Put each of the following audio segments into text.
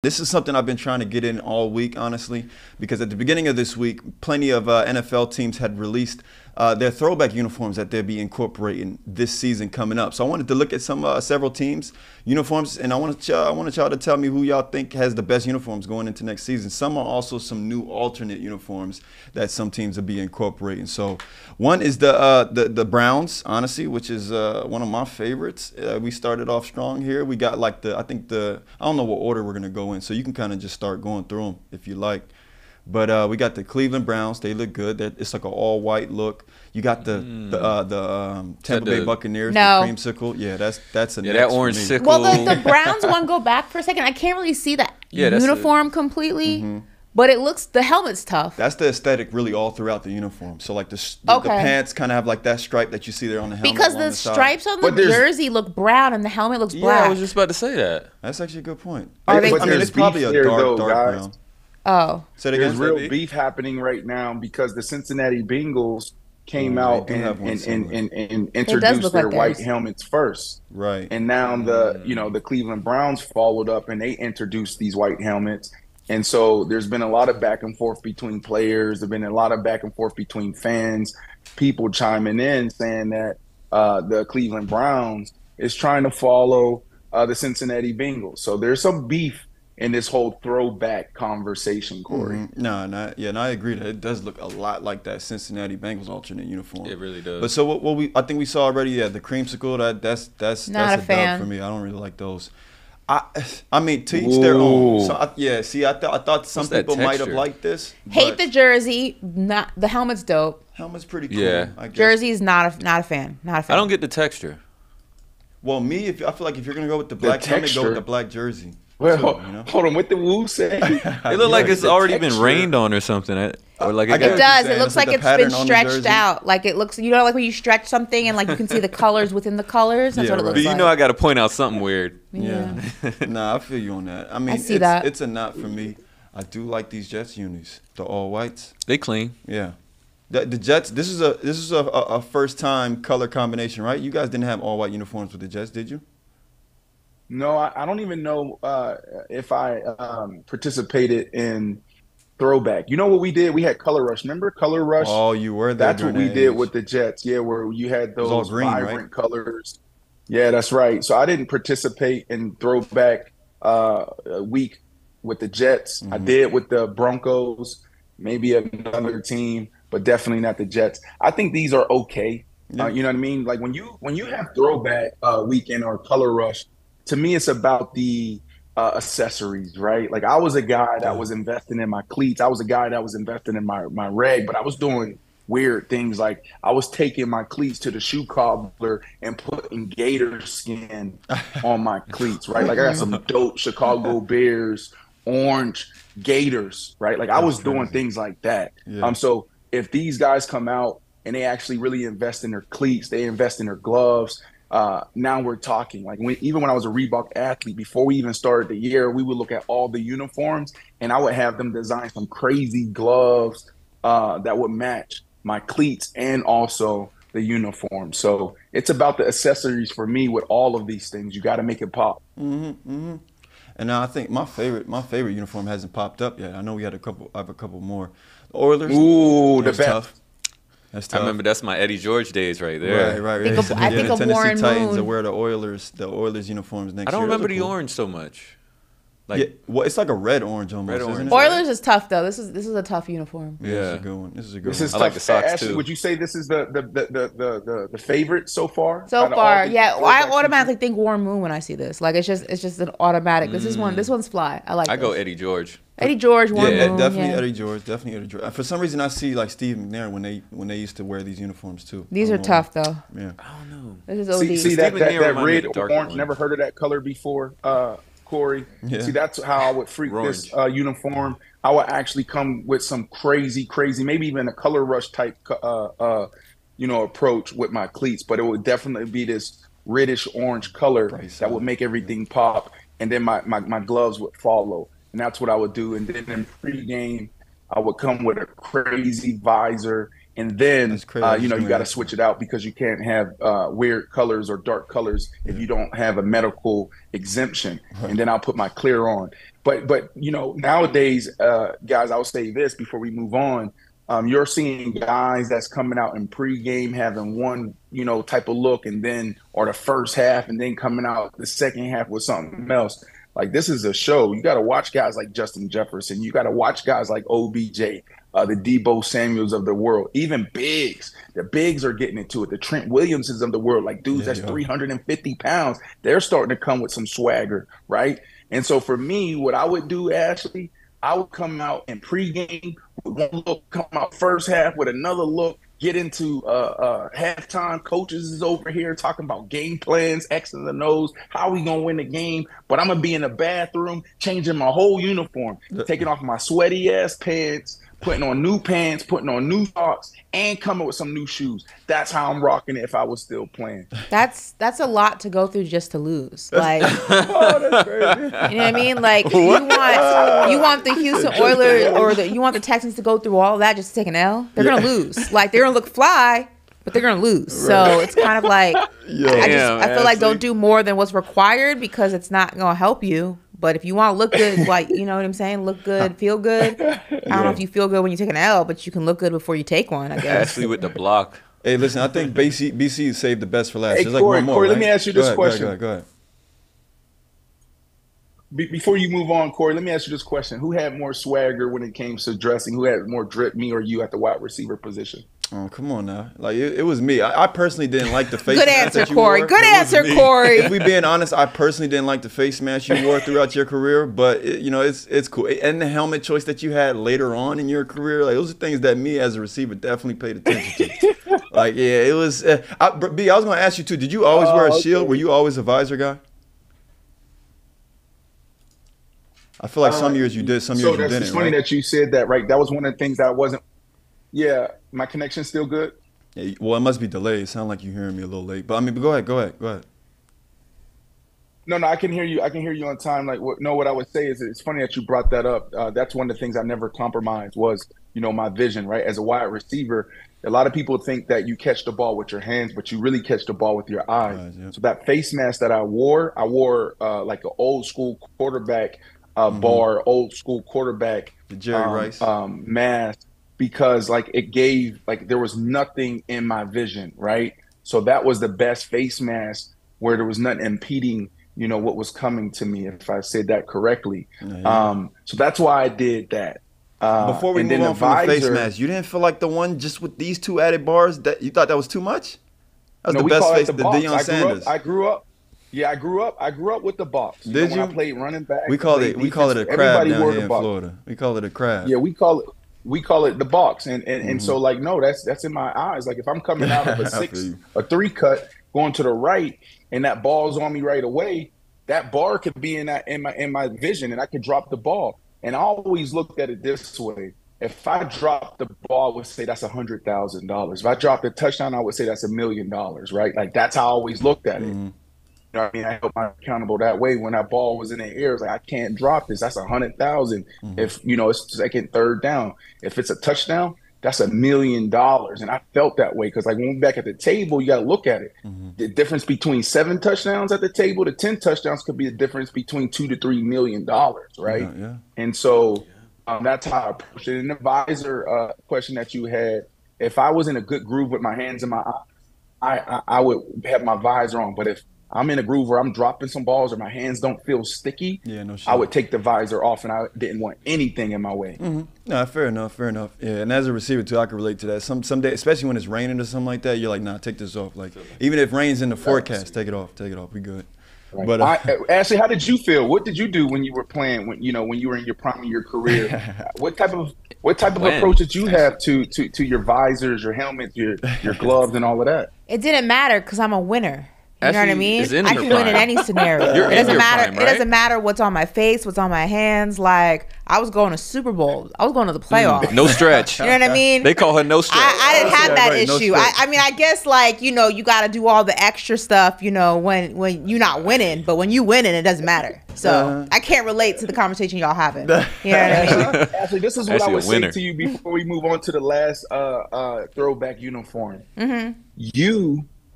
This is something I've been trying to get in all week, honestly, because at the beginning of this week, plenty of NFL teams had released their throwback uniforms that they'll be incorporating this season coming up. So I wanted to look at several teams' uniforms, and I wanted y'all to tell me who y'all think has the best uniforms going into next season. Some are also some new alternate uniforms that some teams will be incorporating. So one is the Browns, honestly, which is one of my favorites. We started off strong here. We got like I don't know what order we're gonna go in, so you can kind of just start going through them if you like. But we got the Cleveland Browns. They look good. It's like an all-white look. You got the Tampa Bay Buccaneers, the creamsicle. Yeah, that's a that orange sickle. Well, the Browns one, go back for a second. I can't really see the uniform completely, but it looks, the helmet's tough. That's the aesthetic really all throughout the uniform. So like the pants kind of have like that stripe that you see there on the helmet. Because the stripes on the jersey look brown and the helmet looks black. Yeah, I was just about to say that. That's actually a good point. It's probably a dark brown. Oh. So there's real beef happening right now because the Cincinnati Bengals came out and introduced their white helmets first. Right. And now the Cleveland Browns followed up and they introduced these white helmets. And so there's been a lot of back and forth between players. There's been a lot of back and forth between fans, people chiming in saying that the Cleveland Browns is trying to follow the Cincinnati Bengals. So there's some beef in this whole throwback conversation, Corey. I agree that it does look a lot like that Cincinnati Bengals alternate uniform. It really does. But so I think we saw already, the creamsicle, that's a dub for me. I don't really like those. I mean, to each their own. So I thought some people might have liked this. Hate the jersey. Not the helmet's dope. Helmet's pretty cool. Yeah. I guess. Jersey's not a fan. Not a fan. I don't get the texture. Well, I feel like if you're gonna go with the black helmet, go with the black jersey. Well, hold on. What the Woo say? It look like it's already been rained on or something. Or like it does. It looks like it's been stretched out. Like it looks, like when you stretch something and like you can see the colors within the colors. That's what it looks like. But I got to point out something weird. Yeah. Nah, I feel you on that. I mean, it's a not for me. I do like these Jets unis, the all whites. They clean. Yeah. The Jets. This is a first time color combination, right? You guys didn't have all white uniforms with the Jets, did you? No, I don't even know if I participated in Throwback. You know what we did? We had Color Rush. Remember Color Rush? Oh, you were there. That's what we did with the Jets. Yeah, where you had those vibrant colors. Yeah, that's right. So I didn't participate in Throwback week with the Jets. I did with the Broncos, maybe another team, but definitely not the Jets. I think these are okay. You know what I mean? Like when you have Throwback weekend or Color Rush, to me, it's about the accessories, right? Like I was a guy that was investing in my cleats. I was a guy that was investing in my reg, but I was doing weird things. Like I was taking my cleats to the shoe cobbler and putting gator skin on my cleats, right? Like I got some dope Chicago Bears orange gators, right? Like I was doing things like that. Yeah. So if these guys come out and they actually really invest in their cleats, they invest in their gloves. Now we're talking. Like even when I was a Reebok athlete, before we even started the year, we would look at all the uniforms and I would have them design some crazy gloves that would match my cleats and also the uniform. So it's about the accessories for me with all of these things. You got to make it pop. And now I think my favorite uniform hasn't popped up yet. I know we had I have a couple more. The Oilers. Ooh, the best. Tough. That's tough. I remember that's my Eddie George days right there. Right. I think of Warren Titans Moon. will wear the Oilers uniforms next year. I don't remember the orange so much. Like, it's like a red-orange almost, isn't it? Oilers is tough though. This is a tough uniform. Yeah, this is a good one. This is I like the socks Ashley, too. would you say this is the favorite so far? So far, yeah. I automatically think Warren Moon when I see this. Like it's just an automatic. This one's fly. I like. I go Eddie George. Eddie George, Warren Moon. Definitely Eddie George. For some reason, I see like Steve McNair when they used to wear these uniforms too. These are tough though. Yeah. I don't know. This is OD. See that red orange? One. Never heard of that color before, Corey. Yeah. See, that's how I would freak this uniform. I would actually come with some crazy, maybe even a Color Rush type, approach with my cleats. But it would definitely be this reddish orange color that would make everything pop, and then my gloves would follow. And that's what I would do. And then in pregame, I would come with a crazy visor. And then, you got to switch it out because you can't have weird colors or dark colors if you don't have a medical exemption. Right. And then I'll put my clear on. But nowadays, guys, I'll say this before we move on. You're seeing guys that's coming out in pregame having one, type of look, and then or the first half, and then coming out the second half with something else. Like, this is a show. You got to watch guys like Justin Jefferson. You got to watch guys like OBJ, the Deebo Samuels of the world, even bigs. The bigs are getting into it. The Trent Williamses of the world, like dudes that's 350 pounds, they're starting to come with some swagger, right? And so for me, what I would do, Ashley, I would come out in pregame with one look, come out first half with another look, get into halftime. Coaches is over here talking about game plans, X's and O's, how we going to win the game. But I'm going to be in the bathroom changing my whole uniform, taking off my sweaty-ass pants, putting on new pants, putting on new socks, and coming with some new shoes. That's how I'm rocking it if I was still playing. That's a lot to go through just to lose. Like, oh, that's crazy. You know what I mean? Like, you want the Houston Oilers or you want the Texans to go through all that just to take an L? They're gonna lose. Like, they're gonna look fly, but they're gonna lose. Right. So it's kind of like I feel like don't do more than what's required because it's not gonna help you. But if you want to look good, like, you know what I'm saying? Look good, feel good. I don't know if you feel good when you take an L, but you can look good before you take one, I guess. Ashley with the block. Hey, listen, I think BC saved the best for last. Hey, There's like one more, Corey, right? let me ask you this question. Go ahead. Before you move on, Corey, let me ask you this question. Who had more swagger when it came to dressing? Who had more drip, me or you at the wide receiver position? Oh, come on now. Like, it was me. I personally didn't like the face Good mask answer, that you Corey. wore. Good answer, Corey. If we being honest, I personally didn't like the face mask you wore throughout your career, but it's cool. And the helmet choice that you had later on in your career, like, those are things that me as a receiver definitely paid attention to. Like, yeah, it was. B, I was going to ask you too. Did you always wear a shield? Were you always a visor guy? I feel like some years you did, some years you didn't. It's funny that you said that, right? That was one of the things that I wasn't. Yeah, my connection's still good. Yeah, well, it must be delayed. It sounds like you're hearing me a little late, but go ahead. No, I can hear you. I can hear you on time. Like, what I would say is, it's funny that you brought that up. That's one of the things I never compromised was, my vision, right? As a wide receiver, a lot of people think that you catch the ball with your hands, but you really catch the ball with your eyes. Yeah. So that face mask that I wore like an old school quarterback bar, old school quarterback the Jerry Rice mask. Because it gave, there was nothing in my vision, right? So that was the best face mask where there was nothing impeding, what was coming to me, if I said that correctly. Yeah. So that's why I did that. Before we move on from the face mask, you didn't feel like the one just with these two added bars, that you thought that was too much? That was the best face, the Deion Sanders. I grew up with the box. Did you? When I played running back. We call it a crab down here in Florida. We call it a crab. Yeah, we call it the box, and so no, that's in my eyes. Like, if I'm coming out of a 3 cut going to the right, and that ball's on me right away, that bar could be in my vision, and I could drop the ball. And I always looked at it this way: if I drop the ball, I would say that's $100,000. If I drop the touchdown, I would say that's $1 million, right? Like, that's how I always looked at it. You know what I mean? I held myself accountable that way. When that ball was in the air, it's like, I can't drop this. That's $100,000. If it's second, third down. If it's a touchdown, that's $1 million. And I felt that way because, when we're back at the table, you got to look at it. The difference between 7 touchdowns at the table to 10 touchdowns could be the difference between $2 to $3 million, right? Yeah. And so that's how I approached it. And the visor question that you had, if I was in a good groove with my hands in my eyes, I would have my visor on. But if I'm in a groove where I'm dropping some balls or my hands don't feel sticky, I would take the visor off, and I didn't want anything in my way. No, fair enough. Yeah, and as a receiver too, I can relate to that. Some day, especially when it's raining or something like that, you're like, nah, take this off. Like, even if rain's in the forecast, take it off. We good. Right. But Ashley, how did you feel? What did you do when you were playing? When you were in your prime of your career? What type of approach did you have to your visors, your helmets, your gloves, and all of that? It didn't matter because I'm a winner. You know what I mean? I can win in any scenario. It doesn't matter. Prime, right? It doesn't matter what's on my face, what's on my hands. Like, I was going to Super Bowl. I was going to the playoffs. No stretch. You know what I mean? They call her no stretch. I didn't have that issue. I guess you got to do all the extra stuff. When you're not winning, but when you winning, it doesn't matter. So I can't relate to the conversation y'all having. You know what I mean? Actually, this is what I would say to you before we move on to the last throwback uniform.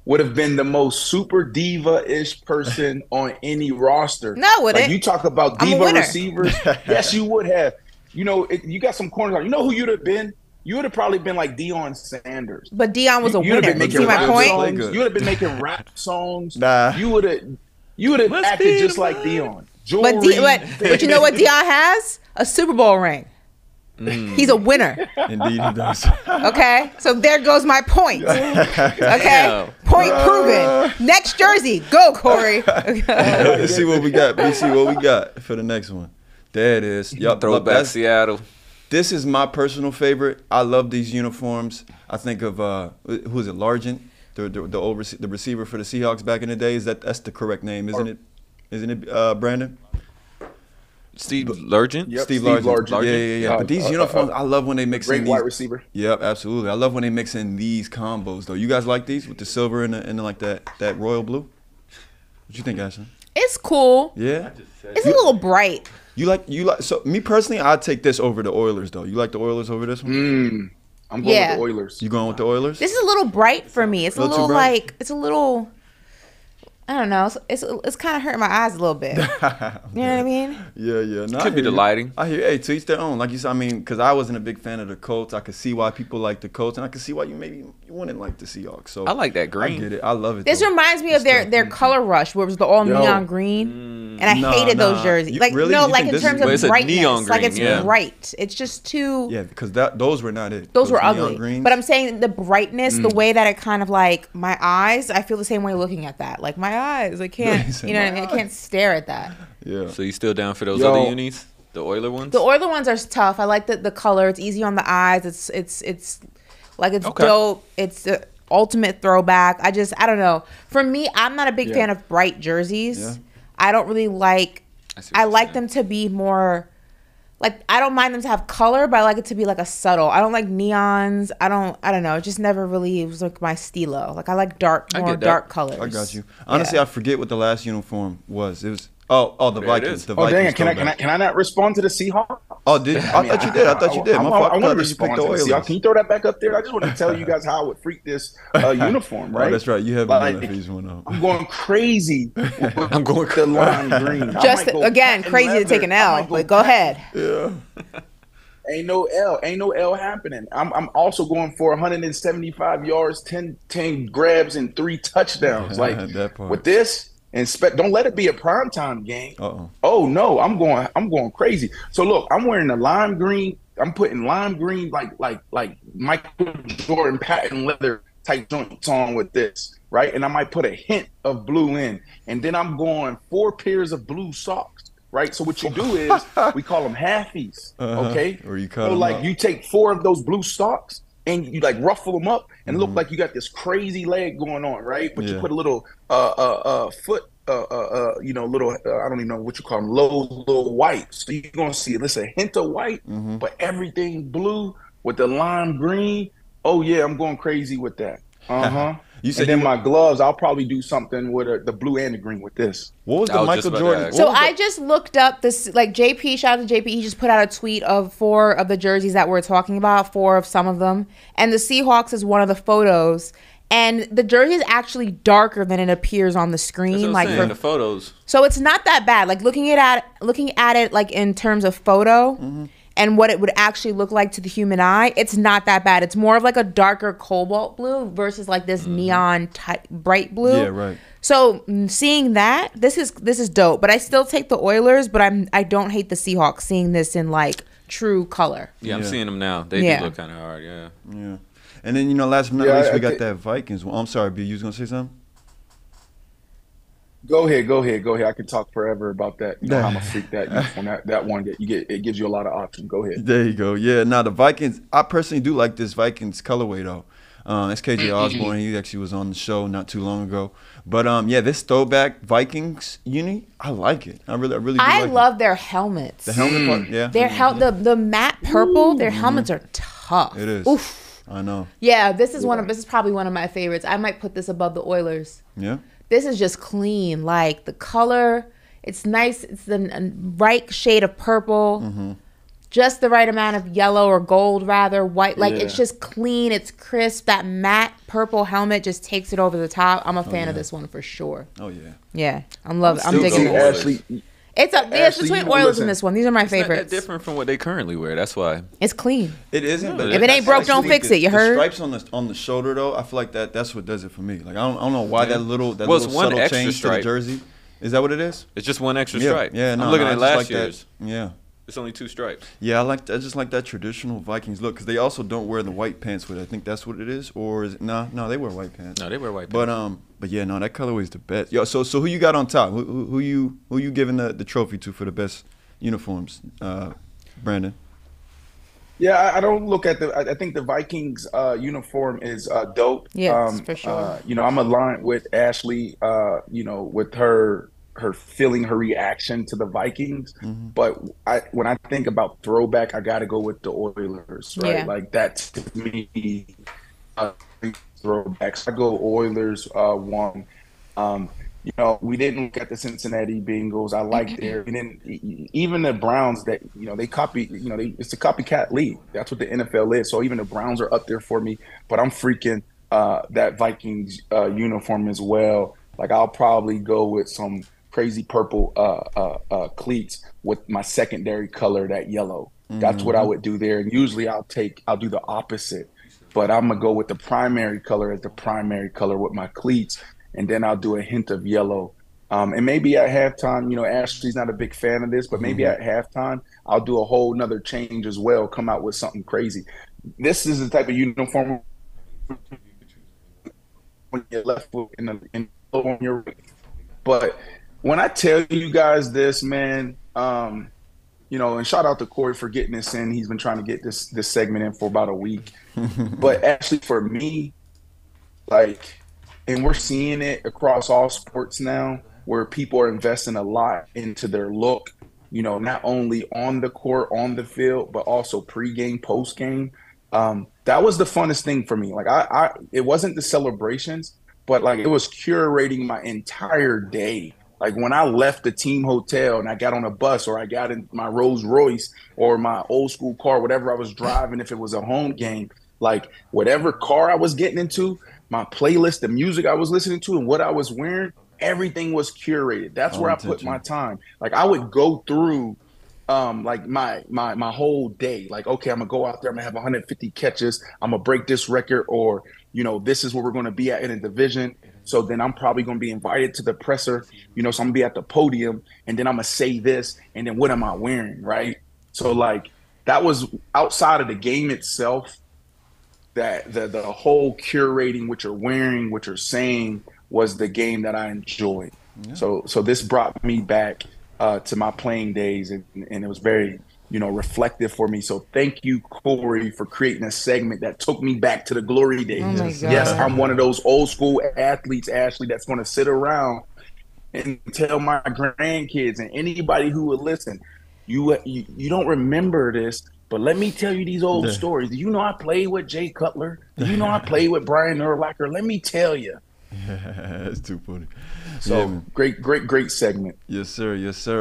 would have been the most super diva-ish person on any roster. No, it wouldn't. Like you talk about diva receivers. Yes, you would have. You know, you got some corners. You know who you'd have been? You would have probably been like Deion Sanders. But Deion was a winner. You see my point? You would have been making rap songs. Nah. You would have acted just like Deion. Jewelry, but you know what Deion has? A Super Bowl ring. He's a winner. Indeed, he does. Okay, so there goes my point. Okay, point proven. Next jersey, go Corey. Let's see what we got. Let's see what we got for the next one. There it is. Yup, Throwback Seattle. This is my personal favorite. I love these uniforms. I think of who is it? Largent, the receiver for the Seahawks back in the day. That's the correct name, isn't it? Isn't it, Brandon? Steve Largent? Yep, Steve Largent. Yeah. But these uniforms, I love when they mix in these. Great wide receiver. Yep, absolutely. I love when they mix in these combos, though. You guys like these with the silver and like that royal blue? What you think, Ashley? It's cool. Yeah? It's a little bright. You like so me personally, I'd take this over the Oilers, though. You like the Oilers over this one? I'm going with the Oilers. You going with the Oilers? This is a little bright for me. It's a little like, it's a little, I don't know. It's kind of hurting my eyes a little bit. You know what I mean? Yeah. No, could be the lighting. I hear. Hey, to each their own. Like you said, I mean, because I wasn't a big fan of the Colts. I could see why people like the Colts, and I could see why you wouldn't like the Seahawks. So I like that green. I get it. I love it. This reminds me of their color rush, where it was the all neon green, and I hated those jerseys. Like really? No, like in terms of brightness, neon like green, it's bright. It's just too. Yeah, because those were not it. Those were ugly. Greens. But I'm saying the brightness, the way that it kind of like my eyes. I feel the same way looking at that. Like my eyes, I can't. You know what I mean? I can't stare at that. Yeah. So you still down for those other unis? The Oiler ones? The Oiler ones are tough. I like the color. It's easy on the eyes. It's like it's dope. It's the ultimate throwback. I don't know. For me, I'm not a big fan of bright jerseys. Yeah. I don't really like. I like them to be more. Like, I don't mind them to have color, but I like it to be like a subtle. I don't like neons. I don't know. It just never really was like my stilo. Like, I like more dark colors. I got you. Honestly, I forget what the last uniform was. It was the Vikings. The Vikings. Can I not respond to the Seahawks? Oh, I thought you did. I thought you did. I want to respond to the Seahawks. Can you throw that back up there? I just want to tell you guys how I would freak this uniform, right? Oh, that's right. You have been doing these one up. I'm going crazy. I'm going the lime green. Just again, crazy to take an L. But go ahead. Yeah. Ain't no L happening. I'm also going for 175 yards, 10 grabs, and 3 touchdowns. Like with this. And don't let it be a primetime game. Oh no, I'm going crazy. So look, I'm wearing the lime green. I'm putting lime green like Michael Jordan patent leather type joints on with this, right? And I might put a hint of blue in, and then I'm going 4 pairs of blue socks, right? So what you do is we call them halfies, okay? Or you cut them up. You take 4 of those blue socks and you like ruffle them up and look like you got this crazy leg going on, right? But you put a little foot, little I don't even know what you call them, little white. So you're gonna see it's a hint of white, but everything blue with the lime green. Oh yeah, I'm going crazy with that. You said and then my gloves, I'll probably do something with the blue and the green with this. What was the Michael Jordan? So I just looked up this, like JP, shout out to JP. He just put out a tweet of 4 of the jerseys that we're talking about, 4 of some of them. And the Seahawks is one of the photos. And the jersey is actually darker than it appears on the screen. That's what I'm saying, the photos. So it's not that bad. Like looking at it like in terms of photo. And what it would actually look like to the human eye, it's not that bad. It's more of like a darker cobalt blue versus like this neon bright blue. Yeah, right. So seeing that, this is dope. But I still take the Oilers, but I don't hate the Seahawks seeing this in like true color. Yeah, I'm seeing them now. They do look kind of hard, yeah. And then, last but not least, we got that Vikings one. I'm sorry, B, you was going to say something? Go ahead. I can talk forever about that. You know how I'm gonna freak that on that one. It gives you a lot of options. Go ahead. There you go. Yeah. Now the Vikings. I personally do like this Vikings colorway though. It's KJ Osborne. He actually was on the show not too long ago. But this throwback Vikings uni, I like it. I really do. I love their helmets. The helmet part, yeah. Their the matte purple. Their helmets are tough. It is. Oof. I know. Yeah. This is probably one of my favorites. I might put this above the Oilers. Yeah. This is just clean. Like the color, it's nice. It's the right shade of purple. just the right amount of yellow or gold, rather white. Like it's just clean, it's crisp. That matte purple helmet just takes it over the top. I'm a fan of this one for sure. Oh yeah, yeah, I'm loving. I'm digging it. Ashley, It's between Oilers and this one. These are my favorites. It's not that different from what they currently wear. That's why it's clean. It isn't. But if it ain't broke, don't fix it. You heard? The stripes on the shoulder though, I feel like that's what does it for me. Like I don't know why that little it's one subtle extra change stripe. to the jersey. Is that what it is? It's just one extra stripe. Yeah, no, I'm looking I at just last year's. Yeah. It's only 2 stripes. Yeah, I just like that traditional Vikings look because they also don't wear the white pants with it. I think that's what it is, or is it? No, they wear white pants. No, they wear white pants. But yeah, no, that colorway is the best. Yo, so who you got on top? Who you giving the trophy to for the best uniforms, Brandon? Yeah, I don't look at I think the Vikings uniform is dope. Yeah, for sure. I'm aligned with Ashley. With her feeling, her reaction to the Vikings. Mm-hmm. But when I think about throwback, I got to go with the Oilers, right? Yeah. Like that's to me throwbacks. I go Oilers one. We didn't look at the Cincinnati Bengals. I like their, and then even the Browns that they copy. It's a copycat league. That's what the NFL is. So even the Browns are up there for me. But I'm freaking that Vikings uniform as well. Like I'll probably go with some crazy purple cleats with my secondary color, that yellow. That's what I would do there. And usually I'll do the opposite, but I'm gonna go with the primary color as the primary color with my cleats, and then I'll do a hint of yellow. And maybe at halftime, Ashley's not a big fan of this, but maybe at halftime I'll do a whole nother change as well. Come out with something crazy. This is the type of uniform when you're left foot in on your right. But when I tell you guys this, man, and shout out to Corey for getting this in. He's been trying to get this segment in for about a week. But actually for me, and we're seeing it across all sports now where people are investing a lot into their look, not only on the court, on the field, but also pregame, postgame. That was the funnest thing for me. Like it wasn't the celebrations, but it was curating my entire day. Like when I left the team hotel and I got on a bus or I got in my Rolls Royce or my old school car, whatever I was driving, if it was a home game, whatever car I was getting into, my playlist, the music I was listening to and what I was wearing, everything was curated. That's where I put my time. I would go through my whole day. Okay, I'm gonna go out there, I'm gonna have 150 catches, I'm gonna break this record, or this is where we're gonna be at in a division. So then I'm probably going to be invited to the presser, so I'm going to be at the podium, and then I'm going to say this, and then what am I wearing, right? So, that was outside of the game itself, that the whole curating what you're wearing, what you're saying was the game that I enjoyed. Yeah. So this brought me back to my playing days, and it was very reflective for me. So thank you, Corey, for creating a segment that took me back to the glory days. Oh my God. Yes, I'm one of those old school athletes, Ashley, that's going to sit around and tell my grandkids and anybody who would listen, you don't remember this, but let me tell you these old stories. Do you know I played with Jay Cutler? Do you know I played with Brian Urlacher? Let me tell you. That's too funny. So great segment. Yes, sir. Yes, sir.